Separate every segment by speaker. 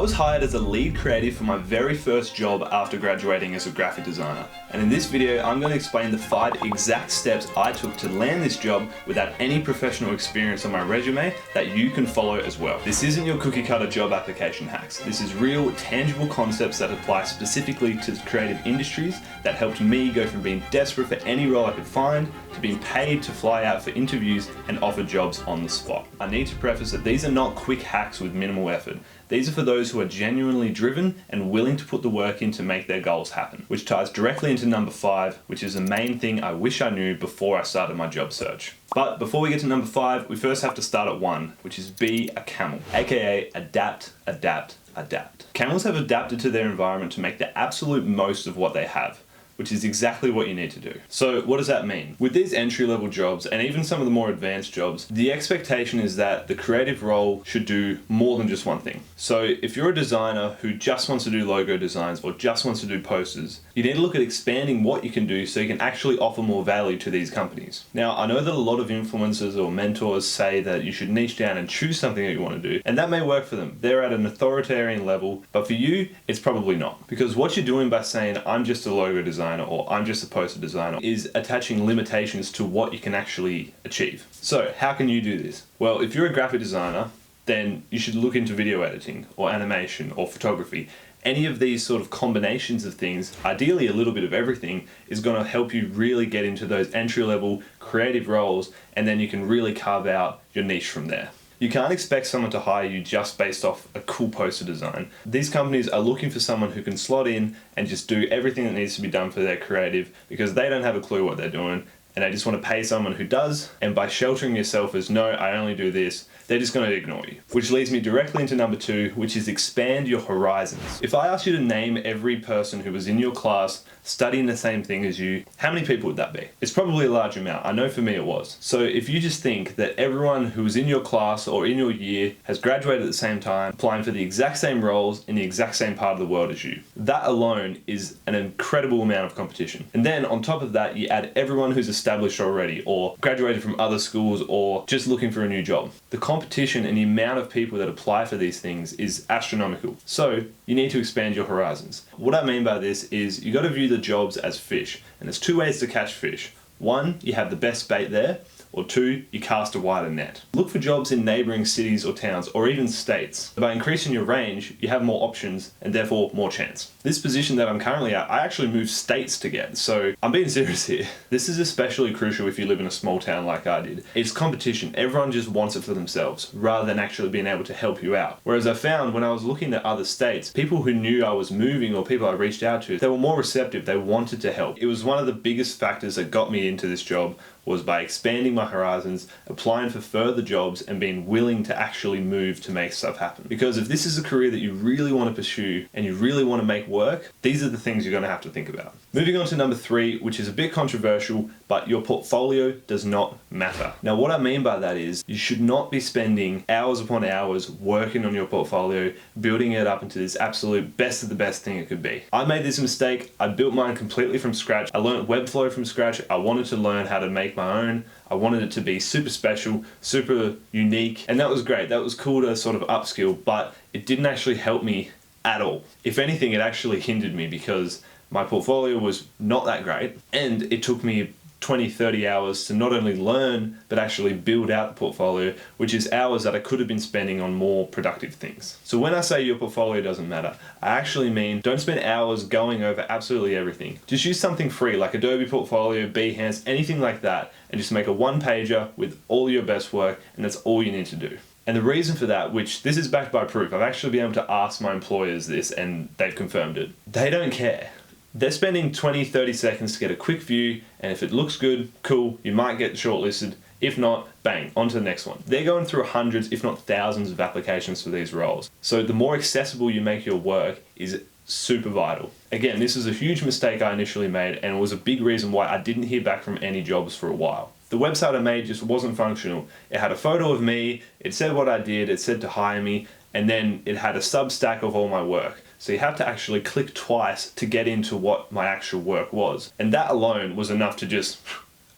Speaker 1: was hired as a lead creative for my very first job after graduating as a graphic designer. And in this video, I'm going to explain the 5 exact steps I took to land this job without any professional experience on my resume that you can follow as well. This isn't your cookie cutter job application hacks. This is real, tangible concepts that apply specifically to creative industries that helped me go from being desperate for any role I could find to being paid to fly out for interviews and offer jobs on the spot. I need to preface that these are not quick hacks with minimal effort. These are for those who are genuinely driven and willing to put the work in to make their goals happen, which ties directly into number 5, which is the main thing I wish I knew before I started my job search. But before we get to number 5, we first have to start at 1, which is be a camel, aka adapt, adapt, adapt. Camels have adapted to their environment to make the absolute most of what they have, which is exactly what you need to do. So what does that mean? With these entry-level jobs, and even some of the more advanced jobs, the expectation is that the creative role should do more than just one thing. So if you're a designer who just wants to do logo designs or just wants to do posters, you need to look at expanding what you can do so you can actually offer more value to these companies. Now, I know that a lot of influencers or mentors say that you should niche down and choose something that you want to do, and that may work for them. They're at an authoritarian level, but for you, it's probably not. Because what you're doing by saying, I'm just a logo designer, or I'm just a poster designer, is attaching limitations to what you can actually achieve. So how can you do this? Well, if you're a graphic designer, then you should look into video editing or animation or photography. Any of these sort of combinations of things, ideally a little bit of everything, is going to help you really get into those entry-level creative roles, and then you can really carve out your niche from there. You can't expect someone to hire you just based off a cool poster design. These companies are looking for someone who can slot in and just do everything that needs to be done for their creative, because they don't have a clue what they're doing and they just want to pay someone who does. And by sheltering yourself as, no, I only do this, they're just going to ignore you. Which leads me directly into number 2, which is expand your horizons. If I asked you to name every person who was in your class studying the same thing as you, how many people would that be? It's probably a large amount. I know for me it was. So if you just think that everyone who was in your class or in your year has graduated at the same time, applying for the exact same roles in the exact same part of the world as you, that alone is an incredible amount of competition. And then on top of that, you add everyone who's established already or graduated from other schools or just looking for a new job. The competition and the amount of people that apply for these things is astronomical. So you need to expand your horizons. What I mean by this is you got to view the jobs as fish, and there's 2 ways to catch fish. 1, you have the best bait there, or 2, you cast a wider net. Look for jobs in neighboring cities or towns, or even states. By increasing your range, you have more options and therefore more chance. This position that I'm currently at, I actually moved states to get, so I'm being serious here. This is especially crucial if you live in a small town like I did. It's competition. Everyone just wants it for themselves, rather than actually being able to help you out. Whereas I found when I was looking at other states, people who knew I was moving or people I reached out to, they were more receptive. They wanted to help. It was one of the biggest factors that got me into this job, was by expanding my horizons, applying for further jobs, and being willing to actually move to make stuff happen. Because if this is a career that you really want to pursue and you really want to make work, these are the things you're going to have to think about. Moving on to number 3, which is a bit controversial, but your portfolio does not matter. Now, what I mean by that is you should not be spending hours upon hours working on your portfolio, building it up into this absolute best of the best thing it could be. I made this mistake. I built mine completely from scratch. I learned Webflow from scratch. I wanted to learn how to make my own. I wanted it to be super special, super unique, and that was great. That was cool to sort of upskill, but it didn't actually help me at all. If anything, it actually hindered me because my portfolio was not that great, and it took me 20-30 hours to not only learn but actually build out the portfolio, which is hours that I could have been spending on more productive things. So when I say your portfolio doesn't matter, I actually mean don't spend hours going over absolutely everything. Just use something free like Adobe Portfolio, Behance, anything like that, and just make a 1-pager with all your best work, and that's all you need to do. And the reason for that, which this is backed by proof, I've actually been able to ask my employers this and they've confirmed it. They don't care. They're spending 20-30 seconds to get a quick view, and if it looks good, cool, you might get shortlisted. If not, bang, on to the next one. They're going through hundreds, if not thousands of applications for these roles. So the more accessible you make your work is super vital. Again, this is a huge mistake I initially made, and it was a big reason why I didn't hear back from any jobs for a while. The website I made just wasn't functional. It had a photo of me, it said what I did, it said to hire me, and then it had a Substack of all my work. So you have to actually click twice to get into what my actual work was. And that alone was enough to just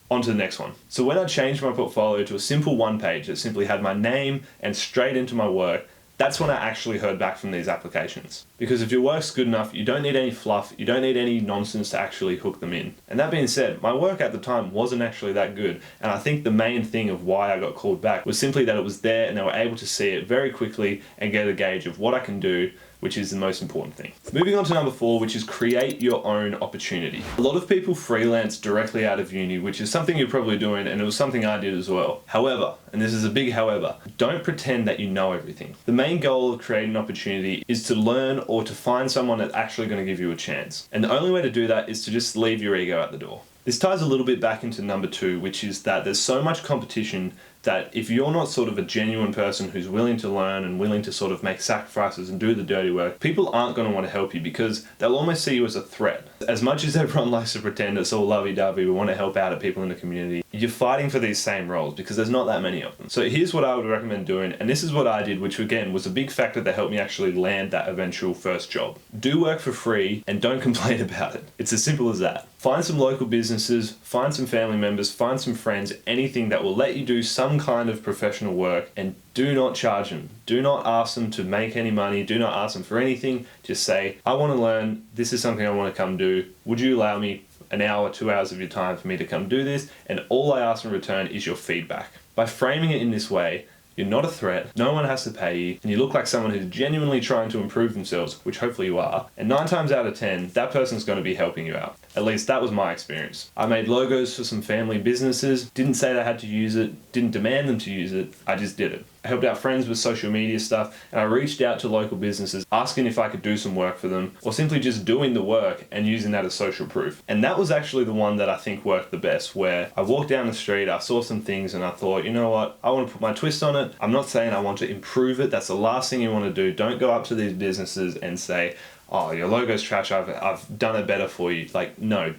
Speaker 1: on to the next one. So when I changed my portfolio to a simple 1-page that simply had my name and straight into my work, That's when I actually heard back from these applications. Because if your work's good enough, you don't need any fluff, you don't need any nonsense to actually hook them in. And that being said, my work at the time wasn't actually that good, and I think the main thing of why I got called back was simply that it was there and they were able to see it very quickly and get a gauge of what I can do, which is the most important thing. Moving on to number 4, which is create your own opportunity. A lot of people freelance directly out of uni, which is something you're probably doing, and it was something I did as well. However, and this is a big however, don't pretend that you know everything. The main goal of creating an opportunity is to learn or to find someone that's actually going to give you a chance. And the only way to do that is to just leave your ego at the door. This ties a little bit back into number 2, which is that there's so much competition that if you're not sort of a genuine person who's willing to learn and willing to sort of make sacrifices and do the dirty work, people aren't going to want to help you because they'll almost see you as a threat. As much as everyone likes to pretend it's all lovey-dovey, we want to help out at people in the community, you're fighting for these same roles because there's not that many of them. So here's what I would recommend doing, and this is what I did, which again was a big factor that helped me actually land that eventual first job. Do work for free and don't complain about it. It's as simple as that. Find some local businesses, find some family members, find some friends, anything that will let you do some kind of professional work, and do not charge them. Do not ask them to make any money. Do not ask them for anything. Just say, I want to learn. This is something I want to come do. Would you allow me an hour, 2 hours of your time for me to come do this? And all I ask in return is your feedback. By framing it in this way, you're not a threat, no one has to pay you, and you look like someone who's genuinely trying to improve themselves, which hopefully you are, and 9 times out of 10, that person's going to be helping you out. At least that was my experience. I made logos for some family businesses, didn't say they had to use it, didn't demand them to use it, I just did it. I helped out friends with social media stuff, and I reached out to local businesses asking if I could do some work for them, or simply just doing the work and using that as social proof. And that was actually the one that I think worked the best, where I walked down the street, I saw some things and I thought, you know what, I want to put my twist on it. I'm not saying I want to improve it, that's the last thing you want to do. Don't go up to these businesses and say, oh, your logo's trash, I've done it better for you. Like, no,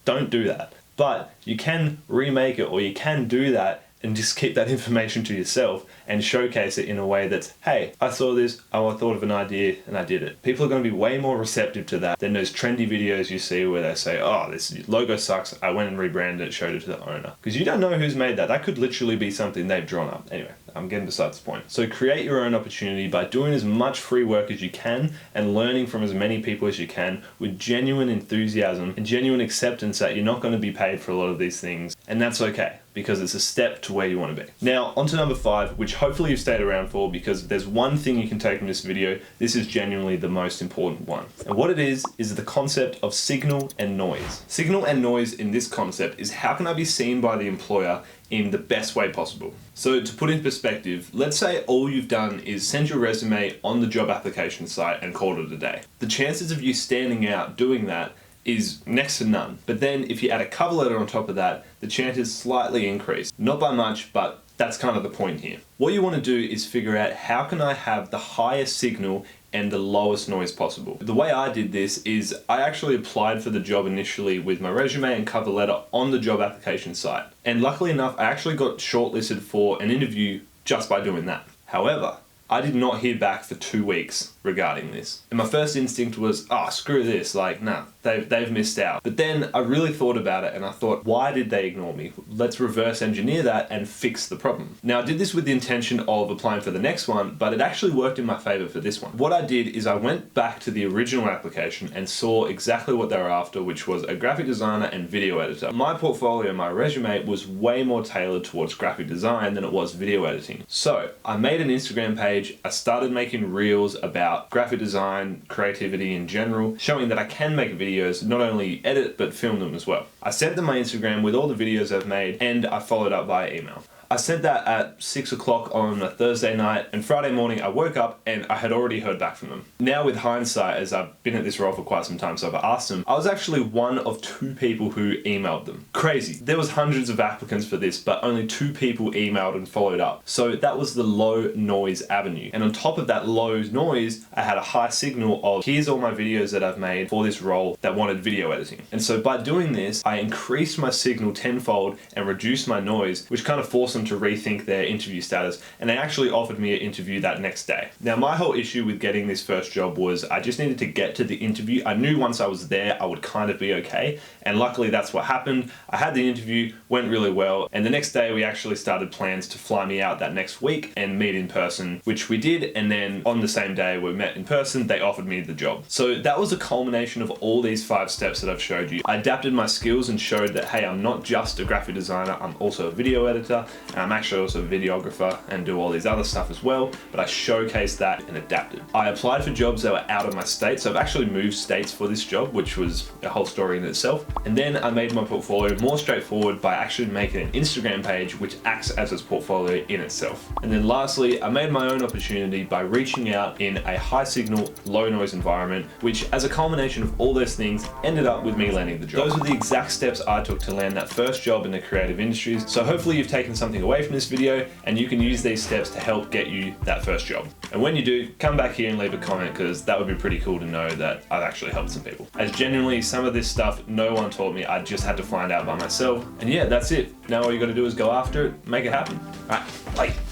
Speaker 1: don't do that. But you can remake it, or you can do that and just keep that information to yourself and showcase it in a way that's, hey, I saw this, I thought of an idea and I did it. People are going to be way more receptive to that than those trendy videos you see where they say, oh, this logo sucks, I went and rebranded it, showed it to the owner. Because you don't know who's made that. That could literally be something they've drawn up. Anyway, I'm getting besides the point. So create your own opportunity by doing as much free work as you can and learning from as many people as you can with genuine enthusiasm and genuine acceptance that you're not going to be paid for a lot of these things. And that's okay, because it's a step to where you want to be. Now, on to number 5, which hopefully you've stayed around for, because there's one thing you can take from this video. This is genuinely the most important one. And what it is the concept of signal and noise. Signal and noise in this concept is how can I be seen by the employer in the best way possible. So to put in perspective, let's say all you've done is send your resume on the job application site and called it a day. The chances of you standing out doing that is next to none. But then if you add a cover letter on top of that, the chances slightly increase. Not by much, but that's kind of the point here. What you want to do is figure out how can I have the highest signal and the lowest noise possible. The way I did this is I actually applied for the job initially with my resume and cover letter on the job application site. And luckily enough, I actually got shortlisted for an interview just by doing that. However, I did not hear back for 2 weeks regarding this. And my first instinct was, oh, screw this, like, nah, they've missed out. But then I really thought about it and I thought, why did they ignore me? Let's reverse engineer that and fix the problem. Now, I did this with the intention of applying for the next one, but it actually worked in my favor for this one. What I did is I went back to the original application and saw exactly what they were after, which was a graphic designer and video editor. My portfolio, my resume was way more tailored towards graphic design than it was video editing. So I made an Instagram page, I started making reels about graphic design, creativity in general, showing that I can make videos, not only edit, but film them as well. I sent them my Instagram with all the videos I've made, and I followed up via email. I sent that at 6 o'clock on a Thursday night, and Friday morning I woke up and I had already heard back from them. Now with hindsight, as I've been at this role for quite some time, so I've asked them, I was actually one of 2 people who emailed them. Crazy. There was hundreds of applicants for this, but only 2 people emailed and followed up. So that was the low noise avenue. And on top of that low noise, I had a high signal of here's all my videos that I've made for this role that wanted video editing. And so by doing this, I increased my signal tenfold and reduced my noise, which kind of forced them them to rethink their interview status, and they actually offered me an interview that next day. Now, my whole issue with getting this first job was I just needed to get to the interview. I knew once I was there, I would kind of be okay, and luckily that's what happened. I had the interview, went really well, and the next day we actually started plans to fly me out that next week and meet in person, which we did, and then on the same day we met in person, they offered me the job. So that was a culmination of all these 5 steps that I've showed you. I adapted my skills and showed that, hey, I'm not just a graphic designer, I'm also a video editor, and I'm actually also a videographer and do all these other stuff as well, but I showcased that and adapted. I applied for jobs that were out of my state, so I've actually moved states for this job, which was a whole story in itself. And then I made my portfolio more straightforward by actually making an Instagram page which acts as its portfolio in itself. And then lastly, I made my own opportunity by reaching out in a high signal, low noise environment, which as a culmination of all those things ended up with me landing the job. Those were the exact steps I took to land that first job in the creative industries. So hopefully you've taken something away from this video and you can use these steps to help get you that first job. And when you do, come back here and leave a comment, because that would be pretty cool to know that I've actually helped some people. As genuinely, some of this stuff no one taught me, I just had to find out by myself. And yeah, that's it. Now all you gotta do is go after it, make it happen. All right, bye.